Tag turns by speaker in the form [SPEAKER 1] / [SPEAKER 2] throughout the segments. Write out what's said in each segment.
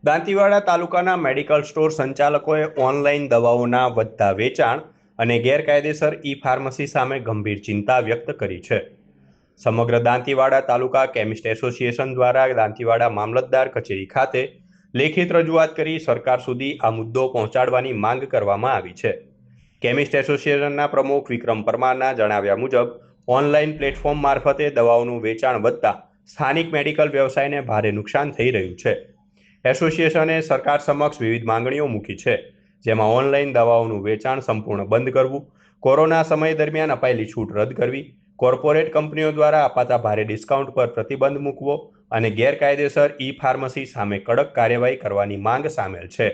[SPEAKER 1] દાંતીવાડા તાલુકાના medical store સંચાલકોએ online દવાઓના વધતા વેચાણ અને ગેરકાયદેસર ઈ-ફાર્મસી સામે ગંભીર ચિંતા વ્યક્ત કરી છે. સમગ્ર દાંતીવાડા તાલુકા કેમિસ્ટ એસોસિએશન દ્વારા દાંતીવાડા મામલતદાર કચેરી ખાતે લેખિત રજૂઆત કરી સરકાર સુધી આ મુદ્દો પહોંચાડવાની માંગ કરવામાં આવી છે. કેમિસ્ટ એસોસિએશનના પ્રમુખ વિક્રમ પરમારના જણાવ્યા મુજબ ઓનલાઈન પ્લેટફોર્મ મારફતે દવાઓનું વેચાણ વધતા સ્થાનિક મેડિકલ વ્યવસાયને ભારે નુકસાન થઈ રહ્યું છે. એસોસિએશને સરકાર સમક્ષ વિવિધ માંગણીઓ મૂકી છે, જેમાં ઓનલાઈન દવાઓનું વેચાણ સંપૂર્ણ બંધ કરવું, કોરોના સમય દરમિયાન અપાયેલી છૂટ રદ કરવી, કોર્પોરેટ કંપનીઓ દ્વારા અપાતા ભારે ડિસ્કાઉન્ટ પર પ્રતિબંધ મૂકવો અને ગેરકાયદેસર ઈ-ફાર્મસી સામે કડક કાર્યવાહી કરવાની માંગ સામેલ છે.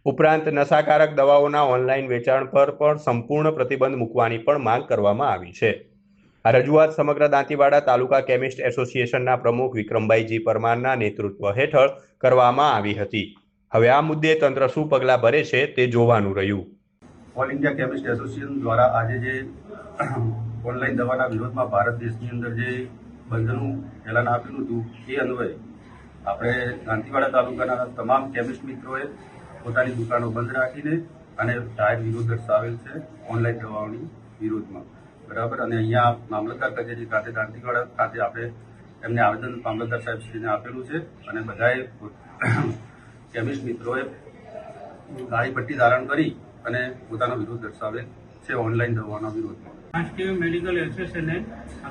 [SPEAKER 1] ઉપરાંત નશાકારક દવાઓના ઓનલાઈન વેચાણ પર પણ સંપૂર્ણ પ્રતિબંધ મૂકવાની પણ માંગ કરવામાં આવી છે. આ રજૂઆત સમગ્ર દાંતીવાડા તાલુકા કેમિસ્ટ એસોસિએશનના પ્રમુખ વિક્રમભાઈ પરમારના નેતૃત્વ હેઠળ કરવામાં આવી હતી. હવે આ મુદ્દે તંત્ર શું પગલાં ભરે છે તે જોવાનું રહ્યું.
[SPEAKER 2] ઓલ ઇન્ડિયા કેમિસ્ટ એસોસિએશન દ્વારા આજે જે ઓનલાઈન દવાના વિરોધમાં ભારત દેશની અંદર જે બંધનું એલાન આપેલું હતું એ અન્વયે આપણે દાંતીવાડા તાલુકાના તમામ કેમિસ્ટ મિત્રોએ પોતાની દુકાનો બંધ રાખીને અને જાહેર વિરોધ દર્શાવેલ છે ઓનલાઈન દવાઓની વિરોધમાં. બરાબર. અને અહીંયા મામલતદાર કચેરી ખાતે દાંતીવાડા ખાતે આપણે એમને આવેદન મામલતદાર સાહેબશ્રીને આપેલું છે અને બધાએ કેમિસ્ટ મિત્રોએ કાળી પટ્ટી ધારણ કરી અને પોતાનો વિરોધ દર્શાવેલ છે ઓનલાઈન દવાઓના વિરોધમાં.
[SPEAKER 3] રાષ્ટ્રીય મેડિકલ એસોસિએશને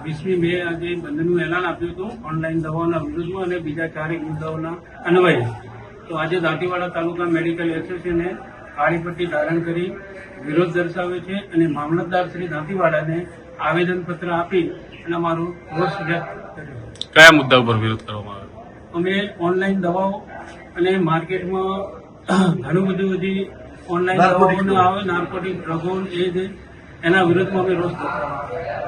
[SPEAKER 3] 20મી મે આજે બંધનું એલાન આપ્યું હતું ઓનલાઈન દવાઓના વિરોધમાં અને બીજા ચારેક મુદ્દાઓના અન્વયે. તો આજે દાંતીવાડા તાલુકા મેડિકલ એસોસિએશને કાળી પટ્ટી ધારણ કરી વિરોધ દર્શાવે છે અને મામલતદાર શ્રી દાંતીવાડાને આવેદનપત્ર આપી અને અમારો રોષ વ્યક્ત કર્યો.
[SPEAKER 4] કયા મુદ્દા ઉપર વિરોધ કરવામાં આવ્યો?
[SPEAKER 3] અમે ઓનલાઈન દવાઓ અને માર્કેટમાં ઘણું બધું બધી ઓનલાઈન દવાઓનો આવે નાર્કોટિક ડ્રગો એ એના વિરોધમાં અમે રોષ દર્શાવ્યો.